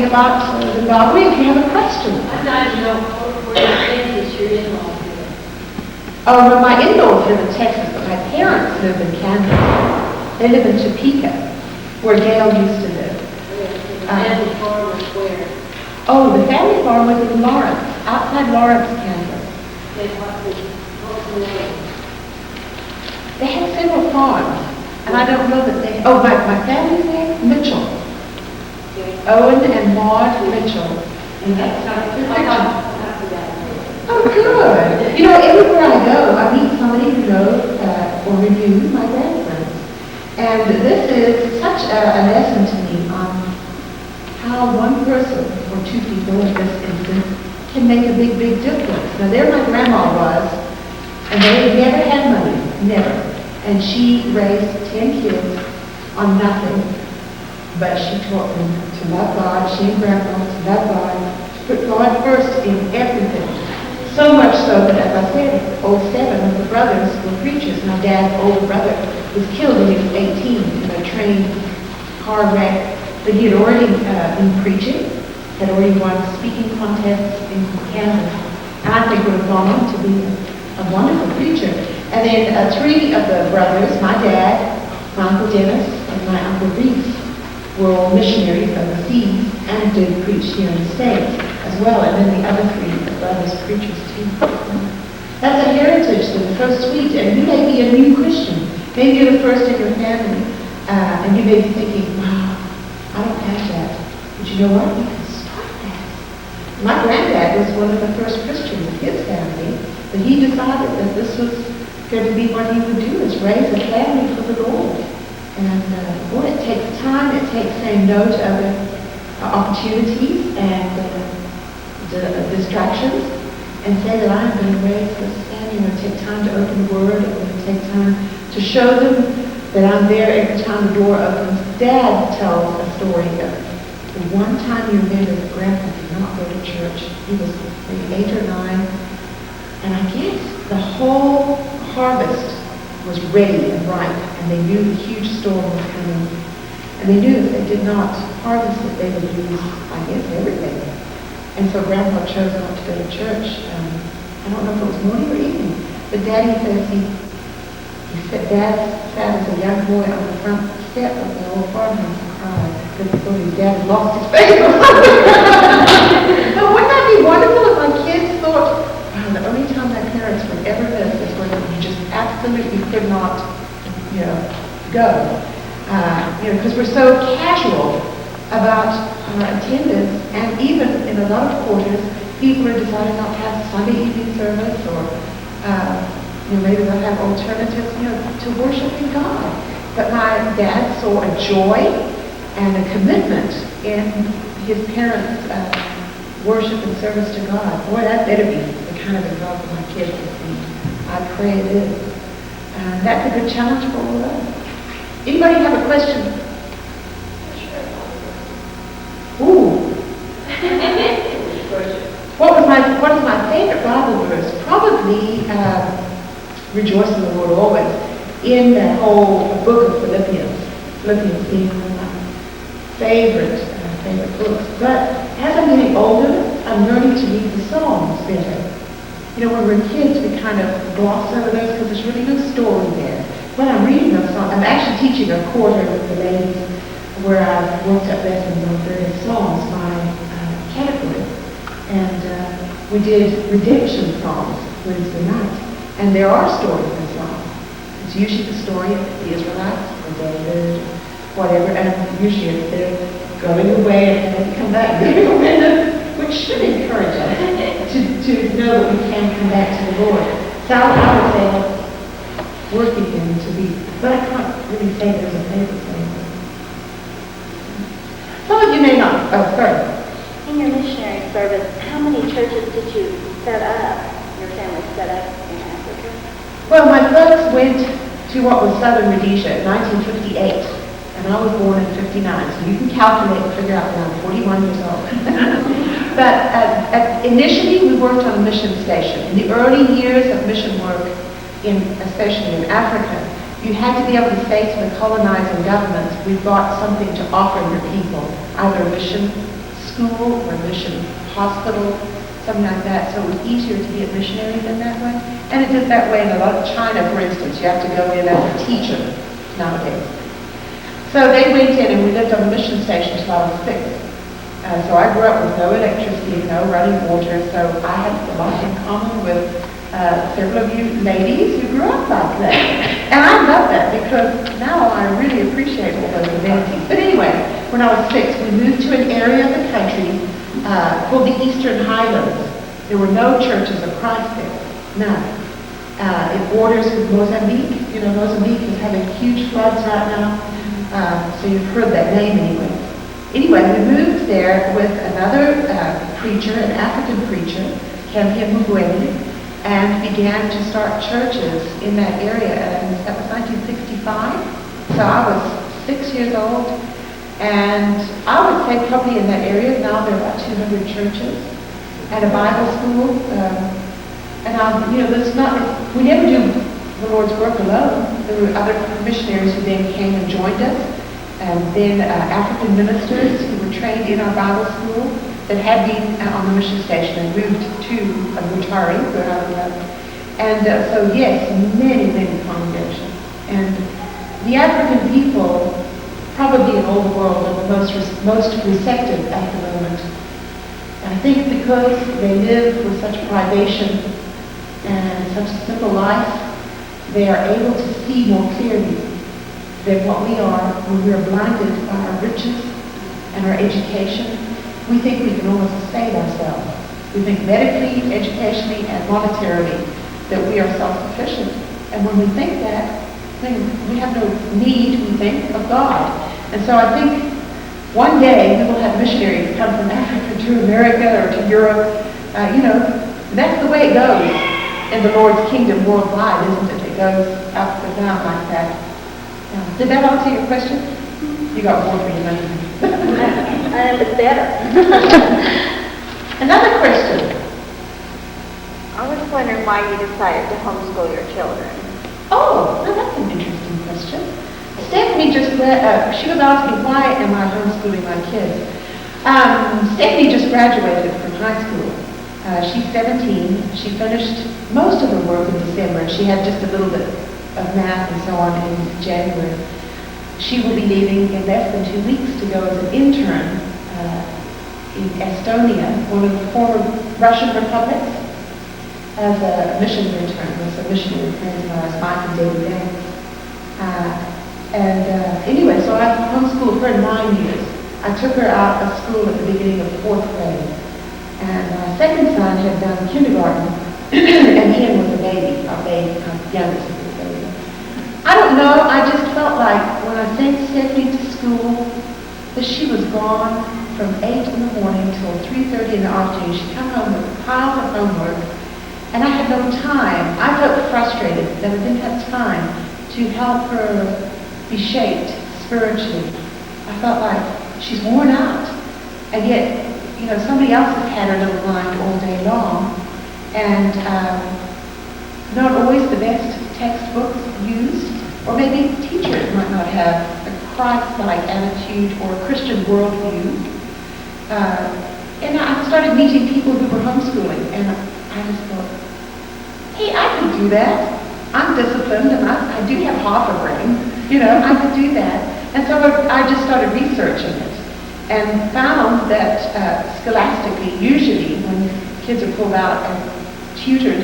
something about Zimbabwe if you have a question. I'd like to know where your in-laws live. Oh, well, my in-laws live in Texas, but my parents live in Kansas. They live in Topeka, where Gail used to live. The family farm is where? Oh, the family farm was in Lawrence, outside Lawrence, Kansas. What's the name? They had several farms, and I don't know that they... Oh, my family's name? Mitchell. Owen and Maud Mitchell. And that's not Oh, good. You know, everywhere I go, I meet somebody who knows or reviews my grandparents. And this is such a lesson to me on how one person, or two people in this instance, can make a big, big difference. Now, there my grandma was, and they never had money, never. And she raised 10 kids on nothing, but she taught them to love God. She and Grandpa to love God, to put God first in everything. So much so that, as I said, all 7 of the brothers were preachers. My dad's older brother was killed when he was 18 in a train car wreck, but he had already been preaching, had already won speaking contests in Kansas, and I think would have gone on to be a wonderful preacher. And then 3 of the brothers, my dad, my Uncle Dennis, and my Uncle Reese, were all missionaries overseas and did preach here in the States as well. And then the other 3 brothers, preachers too. That's a heritage that's so sweet. And you may be a new Christian. Maybe you're the first in your family, and you may be thinking, wow, I don't have that. But you know what? You can start that. My granddad was one of the first Christians in his family, but he decided that this was going to be what he would do, is raise a family for the Lord. And boy, it takes time. It takes saying no to other opportunities and distractions, and say that I'm going to raise this family. I'm going to take time to open the Word. I'm going to take time to show them that I'm there every time the door opens. Dad tells a story of the one time he remembered that Grandpa did not go to church. He was maybe 8 or 9, and I guess the whole harvest was ready and ripe, and they knew the huge storm was coming. And they knew if they did not harvest it, they would lose, I guess, everything. And so Grandpa chose not to go to church. I don't know if it was morning or evening, but Daddy says Dad sat as a young boy on the front step of the old farmhouse and cried because he thought his dad had lost his faith. But wouldn't that be wonderful if my kids thought, wow, the only time my parents would ever miss is when you just absolutely could not, go. Because we're so casual about attendance, and even in a lot of quarters, people are deciding not to have Sunday evening service, or maybe they'll have alternatives, to worshiping God. But my dad saw a joy and a commitment in his parents' worship and service to God. Boy, that better be the kind of example my kids will see. I pray it is. And that's a good challenge for all of us. Anybody have a question? Ooh. What is my favorite Bible verse? Probably rejoice in the Lord always. In that whole book of Philippians being one of my favorite books. But as I'm getting older, I'm learning to read the Psalms better. When we're kids, we kind of gloss over those because there's really no story there. When I'm reading those Psalms, I'm actually teaching a quarter with the ladies where I've worked up lessons on various Psalms by category. And we did redemption Psalms Wednesday night. And there are stories in Psalms. It's usually the story of the Israelites or David, whatever, and usually it's them going away and then come back, which should encourage us to know that we can come back to the Lord. So I would say that's working him to be, but I can't really say there's a favorite thing. Some of you may not. Oh, sorry. In your missionary service, how many churches did you set up, your family set up in Africa? Well, my folks went to what was Southern Rhodesia in 1958, and I was born in 59, so you can calculate and figure out that I'm 41 years old. But initially, we worked on a mission station. In the early years of mission work, especially in Africa, you had to be able to say to the colonizing governments, we've got something to offer your people, either a mission school or a mission hospital, something like that, so it was easier to be a missionary than that way. And it is that way in a lot of China, for instance. You have to go in as a teacher nowadays. So they went in, and we lived on a mission station until I was 6. So I grew up with no electricity, no running water, so I had a lot in common with several of you ladies who grew up like that. And I love that because now I really appreciate all those amenities. But anyway, when I was 6, we moved to an area of the country called the Eastern Highlands. There were no churches of Christ there, none. It borders with Mozambique. You know, Mozambique is having huge floods right now. So you've heard that name anyway. Anyway, we moved there with another preacher, an African preacher, Kempia Mugweni, and began to start churches in that area. And that was 1965. So I was 6 years old. And I would say probably in that area, now there are about 200 churches and a Bible school. We never do the Lord's work alone. There were other missionaries who then came and joined us. And then African ministers who were trained in our Bible school that had been on the mission station and moved to Mutari, where I was. And so yes, many, many congregations. And the African people, probably in all the world, are the most receptive at the moment. And I think because they live with such privation and such a simple life, they are able to see more clearly than what we are when we are blinded by our riches and our education. We think we can almost save ourselves. We think medically, educationally, and monetarily that we are self-sufficient. And when we think that, then we have no need, we think, of God. And so I think one day we will have missionaries come from Africa to America or to Europe. That's the way it goes in the Lord's kingdom worldwide, isn't it? It goes up and down like that. Did that answer your question? You got more than you mentioned. It's better. Another question. I was wondering why you decided to homeschool your children. Oh, now that's an interesting question. Stephanie she was asking why am I homeschooling my kids. Stephanie just graduated from high school. She's 17. She finished most of her work in December. She had just a little bit of math and so on in January. She will be leaving in less than 2 weeks to go as an intern in Estonia, one of the former Russian republics, as a mission intern with some missionary friends of ours, Mike and David Banks. Anyway, so I've homeschooled her 9 years. I took her out of school at the beginning of 4th grade. And my second son had done kindergarten, and Ian was a baby, our youngest was a baby. I don't know, I just felt like when I sent Stephanie to school, that she was gone from 8 in the morning till 3:30 in the afternoon. She'd come home with piles of homework, and I had no time. I felt frustrated that I didn't have time to help her be shaped spiritually. I felt like she's worn out, and yet, somebody else has had her little mind all day long, and not always the best textbooks used, or maybe teachers might not have a Christ-like attitude or a Christian worldview. And I started meeting people who were homeschooling, and I just thought, hey, I could do that. I'm disciplined, and I do have half a brain. I could do that. And so I just started researching it and found that scholastically, usually when kids are pulled out and tutored,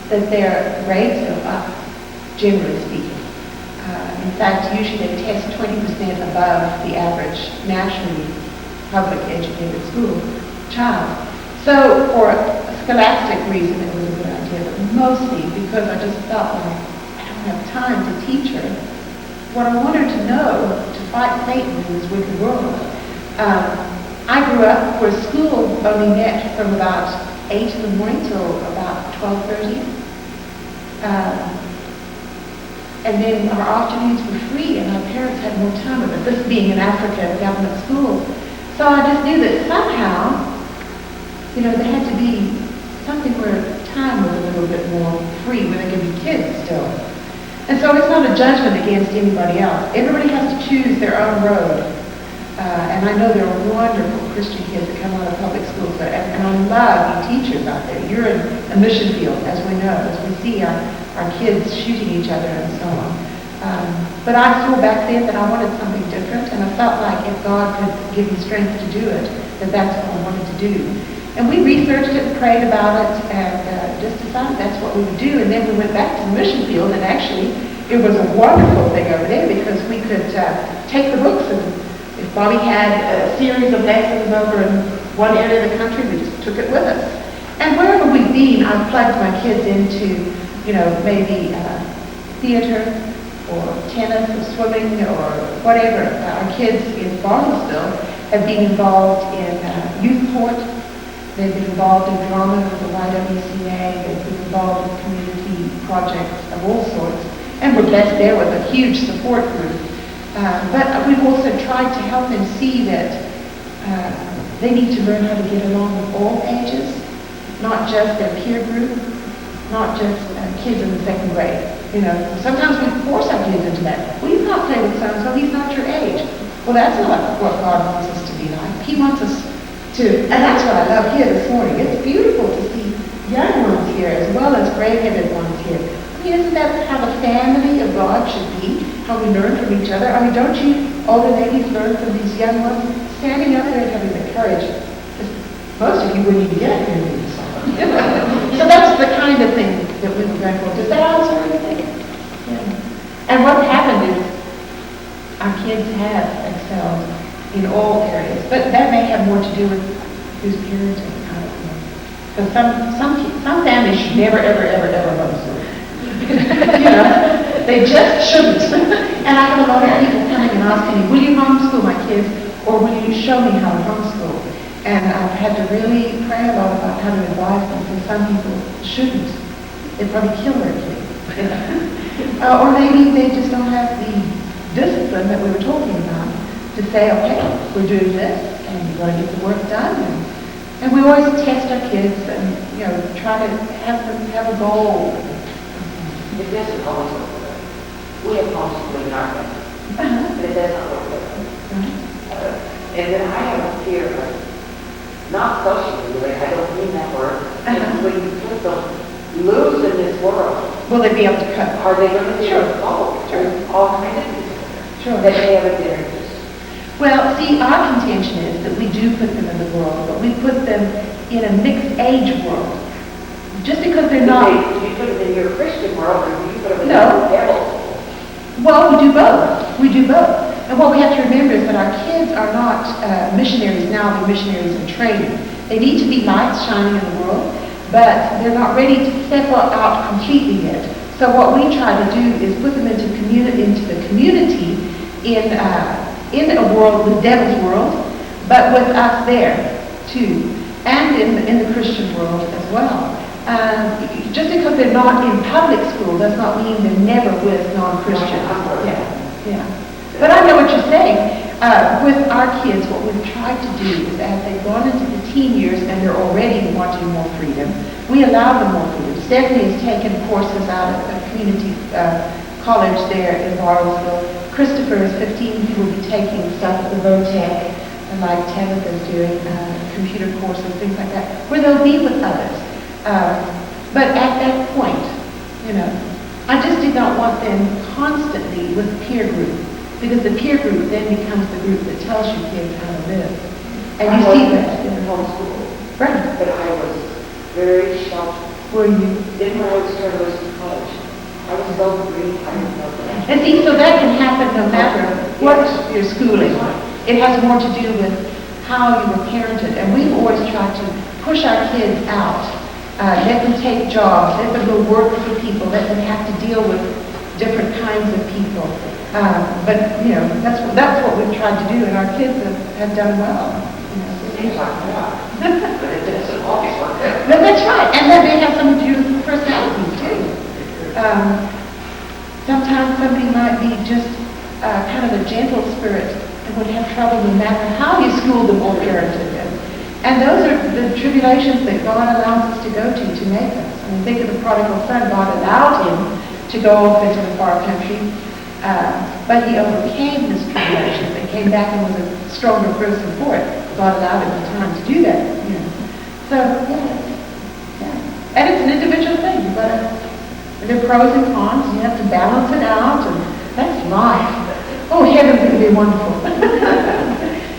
that their grades go up, generally speaking. In fact, usually they test 20% above the average nationally public educated school child. So for a scholastic reason, it was a good idea, but mostly because I just felt like I don't have time to teach her what I want her to know to fight Satan in this wicked world. I grew up where school only met from about 8 in the morning till about 12:30. And then our afternoons were free, and our parents had more time of it, this being in Africa, a government school. So I just knew that somehow, there had to be something where time was a little bit more free, where they could be kids still. And so it's not a judgment against anybody else. Everybody has to choose their own road. And I know there are wonderful Christian kids that come out of public schools, and I love you teachers out there. You're in a mission field, as we know, as we see our kids shooting each other and so on. But I saw back then that I wanted something different, and I felt like if God could give me strength to do it, that that's what I wanted to do. And we researched it and prayed about it, and just decided that's what we would do. And then we went back to the mission field, and actually it was a wonderful thing over there because we could take the books, and if Bobby had a series of lessons over in one area of the country, we just took it with us. And wherever we've been, I've plugged my kids into, maybe theater or tennis or swimming or whatever. Our kids in Rogersville have been involved in youth court. They've been involved in drama with the YWCA. They've been involved in community projects of all sorts. And we're blessed there with a huge support group. But we've also tried to help them see that they need to learn how to get along with all ages, not just their peer group, not just kids in the second grade. Sometimes we force our kids into that. Well, you can't play with so-and-so, he's not your age. Well, that's not what God wants us to be like. He wants us to, and that's what I love here this morning. It's beautiful to see young ones here as well as gray-headed ones here. Isn't that how the family of God should be? How we learn from each other? Don't you older ladies learn from these young ones? Standing up there and having the courage. Most of you wouldn't even get up here and do this. So that's the kind of thing that we were going for. Does that answer anything? Yeah. And what happened is our kids have excelled in all areas. But that may have more to do with who's parenting. I don't know. Because some families should never, ever, ever, ever homeschool. They just shouldn't. And I have a lot of people coming and asking me, will you homeschool my kids, or will you show me how to homeschool? And I've had to really pray a lot about how to advise them, because some people shouldn't. They probably kill their kids. Or maybe they just don't have the discipline that we were talking about to say, okay, we're doing this, and you've got to get the work done. And we always test our kids and, try to have them have a goal. It doesn't always work with us. We have homeschooling in our family, but it does not work with us. And then I have a fear of, not socially related, I don't mean that word, when you put them loose in this world, will they be able to cut? are they going to be Sure. exposed to all kinds of things Sure. that they have a their interest? Well, see, our contention is that we do put them in the world, but we put them in a mixed age world. Just because they're not... Do you put them in your Christian world, or do you put them in No. the devil's? Well, we do both. We do both. And what we have to remember is that our kids are not missionaries now, they're missionaries in training. They need to be lights shining in the world, but they're not ready to step out completely yet. So what we try to do is put them into the community in a world, the devil's world, but with us there too, and in the Christian world as well. Just because they're not in public school does not mean they're never with non-Christians. Yeah. But I know what you're saying. With our kids, what we've tried to do is as they've gone into the teen years and they're already wanting more freedom, we allow them more freedom. Stephanie has taken courses out of a community college there in Rogersville. Christopher is 15. He will be taking stuff at the Rotec, and like Tabitha's doing computer courses, things like that, where they'll be with others. But at that point, I just did not want them constantly with the peer group, because the peer group then becomes the group that tells you kids how to live. And you see that in homeschool. Right. But I was very sheltered. Were you? Then when I was started to college, I was so green, I didn't know that. And see, so that can happen no matter what your schooling. It has more to do with how you were parented. And we've always tried to push our kids out. Let them take jobs, let them go work for people, let them have to deal with different kinds of people. But that's what we've tried to do, and our kids have done well. It seems like that, but it doesn't always work out. No, that's right, and that may have something to do with personalities too. Sometimes somebody might be just kind of a gentle spirit and would have trouble no matter how you schooled them or parented them. And those are the tribulations that God allows us to go to make us. I mean, think of the prodigal son. God allowed him to go off into a far country, but he overcame his tribulations and came back and was a stronger person for it. God allowed him the time to do that, you know. So, yeah. And it's an individual thing. You've got to, there are pros and cons. You have to balance it out, and that's life. Oh, heaven's going to be wonderful.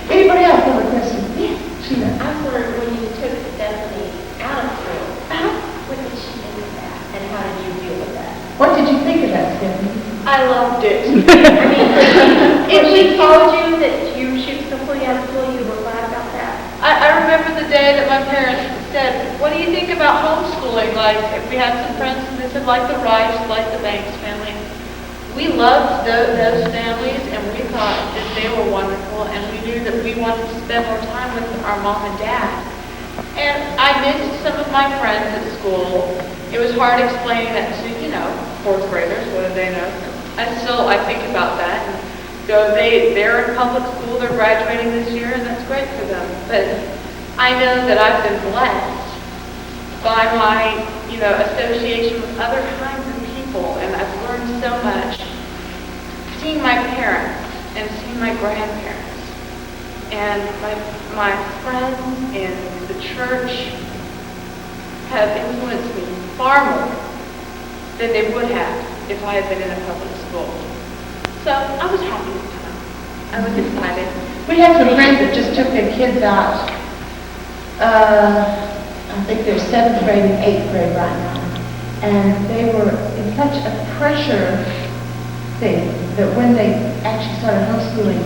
Anybody else have a question? Yeah, Sheila. I was wondering, when you took Stephanie out of school, what did she think of that? And how did you deal with that? What did you think of that, Stephanie? I loved it. I mean, if she told you that she was completely out of school, you were glad about that? I remember the day that my parents said, what do you think about homeschooling? Like, if we had some friends and they said, like the Rice, like the Banks family. We loved those families, and we thought that they were wonderful, and we knew that we wanted to spend more time with our mom and dad. And I missed some of my friends at school. It was hard explaining that to, you know, fourth graders. What do they know? I think about that and go, they're in public school, they're graduating this year, and that's great for them. But I know that I've been blessed by my, you know, association with other kinds of people, and I've learned so much. Seeing my parents and seeing my grandparents and my friends in the church have influenced me far more than they would have if I had been in a public school. So I was happy this time. I was excited. We had some friends that just took their kids out. I think they're 7th grade and 8th grade right now. And they were in such a pressure thing that when they actually started homeschooling,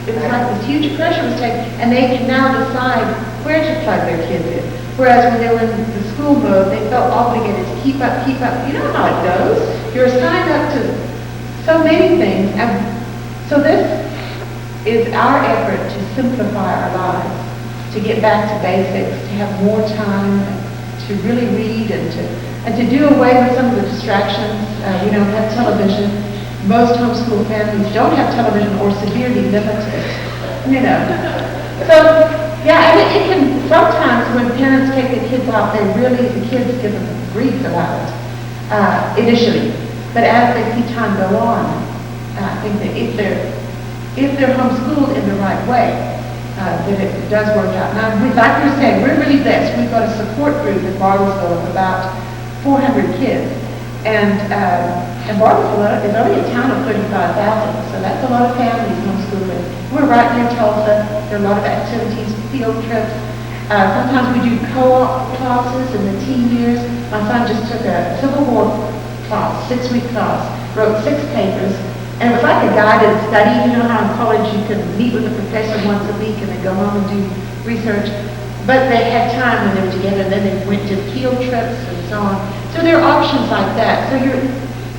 it was like this huge pressure was taken, and they can now decide where to plug their kids in. Whereas when they were in the school mode, they felt obligated to keep up. You know how it goes. You're assigned up to so many things. And so this is our effort to simplify our lives, to get back to basics, to have more time, to really read, and to do away with some of the distractions. We don't have television. Most homeschool families don't have television or severely limited, you know. So, yeah, and it can, sometimes when parents take the kids out, the kids give them grief about it, initially. But as they see time go on, I think that if they're homeschooled in the right way, then it does work out. Now, like you're saying, we're really blessed. We've got a support group in Rogersville of about 400 kids. And Rogersville is only a town of 35,000, so that's a lot of families homeschooling. We're right near Tulsa. There are a lot of activities, field trips. Sometimes we do co-op classes in the teen years. My son just took a Civil War class, 6-week class, wrote 6 papers. And it was like a guided study. You know how in college you could meet with a professor once a week and then go home and do research. But they had time when they were together, and then they went to field trips and so on. So there are options like that. So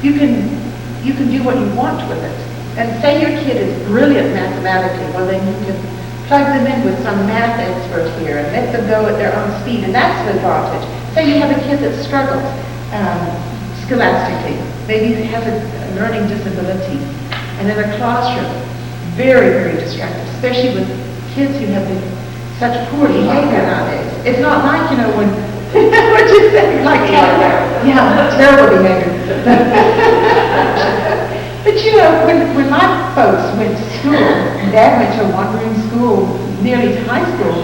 you can do what you want with it. And say your kid is brilliant mathematically, well then you can plug them in with some math expert here and let them go at their own speed, and that's the advantage. Say you have a kid that struggles scholastically, maybe he has a learning disability, and in a classroom, very, very distracted, especially with kids who have such poor behavior nowadays. It's not like, you know, when, what you say, like, yeah, terrible behavior. But you know, when my folks went to school, and Dad went to a one-room school, nearly to high school,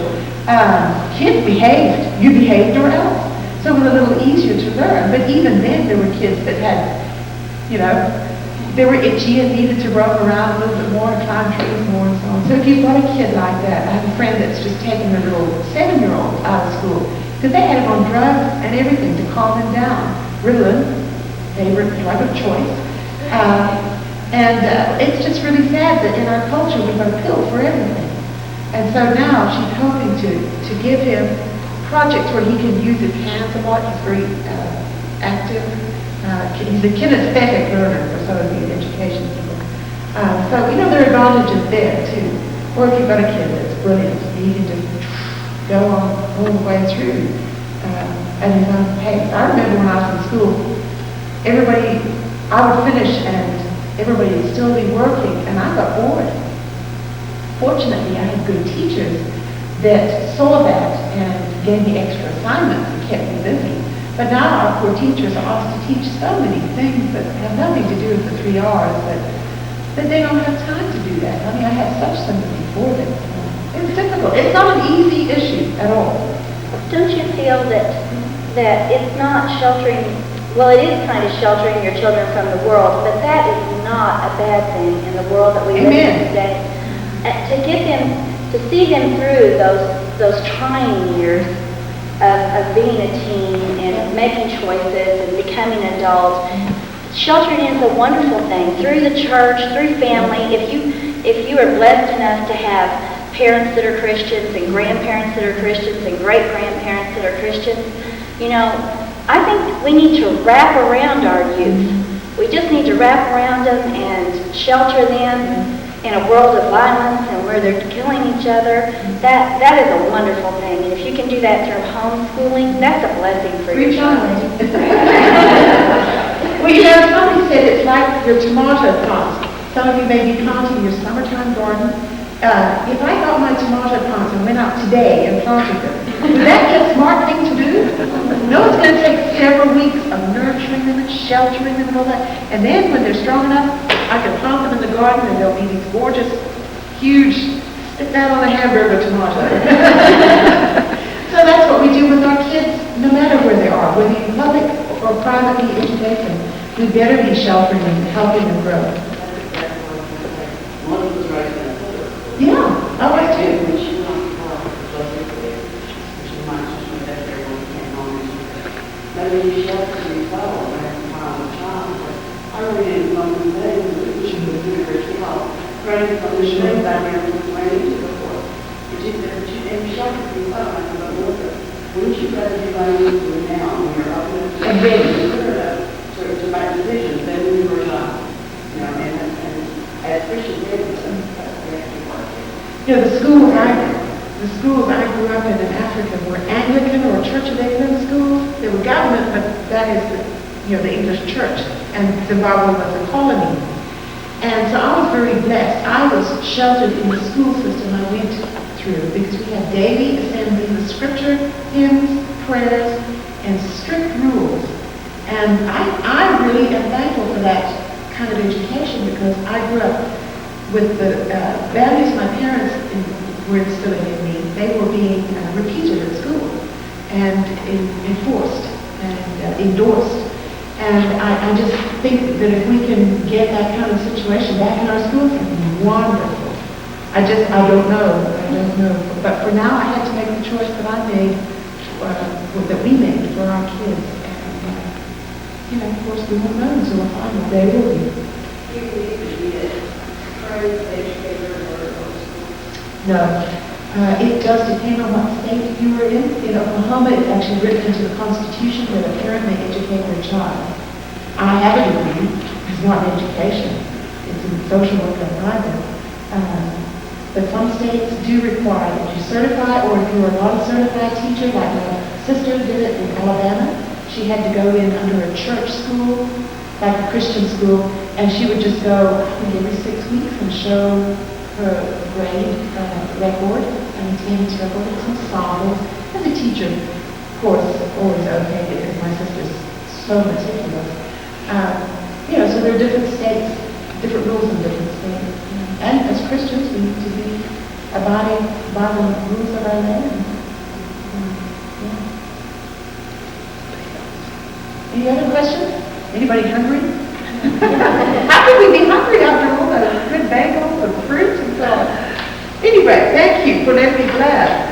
kids behaved. You behaved or else. So it was a little easier to learn. But even then, there were kids that had, you know, they were itchy and needed to roam around a little bit more and climb trees more and so on. So if you've got a kid like that, I have a friend that's just taken a little 7-year-old out of school because they had him on drugs and everything to calm him down. Ritalin, favorite drug of choice. It's just really sad that in our culture we've got a pill for everything. And so now she's hoping to give him projects where he can use his hands a lot. He's very active. He's a kinesthetic learner for some of the education people. So, you know, there are advantages there too. Or if you've got a kid that's brilliant, he can just go on all the way through at his own pace. I remember when I was in school, I would finish and everybody would still be working, and I got bored. Fortunately, I had good teachers that saw that and gave me extra assignments and kept me busy. But now our poor teachers are asked to teach so many things that have nothing to do with the 3 R's, but that they don't have time to do that. I mean, I have such sympathy for them. It's difficult. It's not an easy issue at all. Don't you feel that it's not sheltering, well, it is kind of sheltering your children from the world, but that is not a bad thing in the world that we live in today. To get them, to see them through those trying years of being a teen and making choices and becoming an adult, sheltering is a wonderful thing. Through the church, through family, if you are blessed enough to have parents that are Christians and grandparents that are Christians and great-grandparents that are Christians, you know, I think we need to wrap around our youth. We just need to wrap around them and shelter them in a world of violence and where they're killing each other. That is a wonderful thing. And if you can do that through homeschooling, that's a blessing for your child. Well, you know, somebody said it's like your tomato plants. Some of you may be planting your summertime garden. If I got my tomato plants and went out today and planted them, would that be a smart thing to do? No, it's going to take several weeks of nurturing them and sheltering them and all that. And then when they're strong enough, I can plant them in the garden and they'll be these gorgeous, huge, stick that on a hamburger tomato. So that's what we do with our kids, no matter where they are, whether you public or privately educate them. We better be sheltering them and helping them grow. Yeah, I was too. But when you shelter yourself, I really didn't know the thing that she was doing her child. Running from the shame down here and running into the floor. And she sheltered yourself, I said, look, wouldn't you rather be running into it now when you're up and ready to make decisions than when you were young? You know, and as Christian parents, You know, the schools I grew up in Africa were Anglican or Church of England schools. They were government, but that is the English church, and Zimbabwe was a colony. And so I was very blessed. I was sheltered in the school system I went through because we had daily assemblies of scripture, hymns, prayers, and strict rules. And I really am thankful for that kind of education because I grew up with the values my parents were instilling in me. They were being repeated at school and enforced and endorsed. And I just think that if we can get that kind of situation back in our schools, it would be wonderful. I don't know. But for now, I had to make the choice that I made, that we made for our kids. And, of course, we won't know until we find what they will be. you need to be a trained educator or No. It does depend on what state you are in. In Oklahoma, it's actually written into the Constitution that a parent may educate their child. I have a degree. It's not in education. It's in social work and Bible. But some states do require that you certify, or if you're not a certified teacher, like my sister did it in Alabama, she had to go in under a church school, like a Christian school, and she would just go, I think, every 6 weeks and show her grade record, and attendance record, and some samples. As a teacher, of course, always okay, because my sister's so meticulous. So there are different states, different rules in different states. And as Christians, we need to be abiding by the rules of our land. Any other questions? Anybody hungry? How could we be hungry after all those good bagels and fruits and so on? Anyway, thank you for letting me laugh.